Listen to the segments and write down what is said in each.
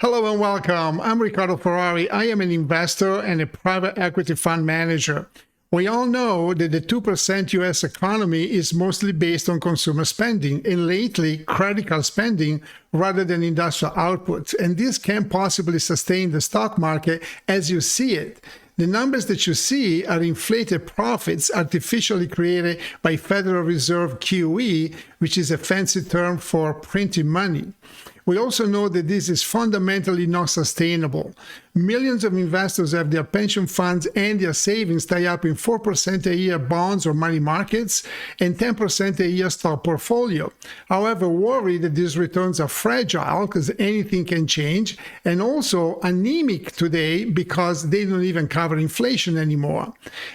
Hello and welcome. I'm Riccardo Ferrari. I am an investor and a private equity fund manager. We all know that the 2% US economy is mostly based on consumer spending and lately credit card spending rather than industrial output. And this can't possibly sustain the stock market as you see it. The numbers that you see are inflated profits artificially created by Federal Reserve QE, which is a fancy term for printing money. We also know that this is fundamentally not sustainable. Millions of investors have their pension funds and their savings tied up in 4% a year bonds or money markets and 10% a year stock portfolio. However, worry that these returns are fragile because anything can change, and also anemic today because they don't even cover inflation anymore.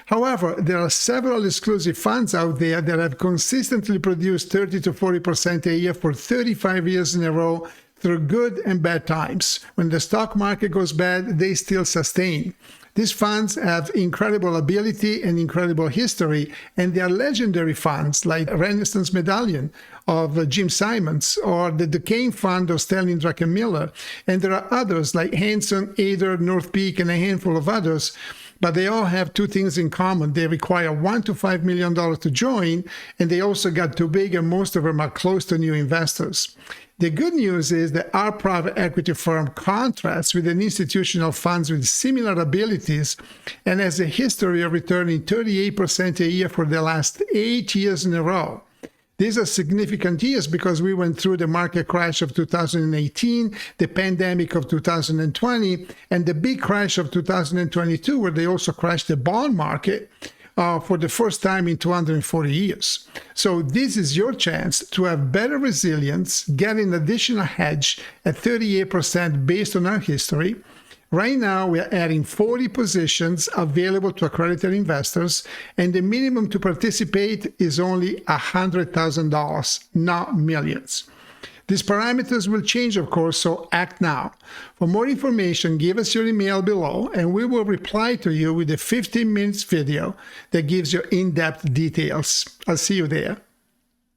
However, there are several exclusive funds out there that have consistently produced 30 to 40% a year for 35 years in a row through good and bad times. When the stock market goes bad, they still sustain. These funds have incredible ability and incredible history, and they are legendary funds like Renaissance Medallion of Jim Simons or the Duquesne Fund of Stanley Druckenmiller. And there are others like Hanson, Ader, North Peak, and a handful of others. But they all have two things in common. They require $1 to $5 million to join, and they also got too big, and most of them are close to new investors. The good news is that our private equity firm contrasts with an institutional funds with similar abilities and has a history of returning 38% a year for the last 8 years in a row. These are significant years because we went through the market crash of 2018, the pandemic of 2020, and the big crash of 2022, where they also crashed the bond market for the first time in 240 years. So this is your chance to have better resilience, get an additional hedge at 38% based on our history. Right now, we are adding 40 positions available to accredited investors, and the minimum to participate is only $100,000, not millions. These parameters will change, of course, so act now. For more information, give us your email below, and we will reply to you with a 15-minute video that gives you in-depth details. I'll see you there.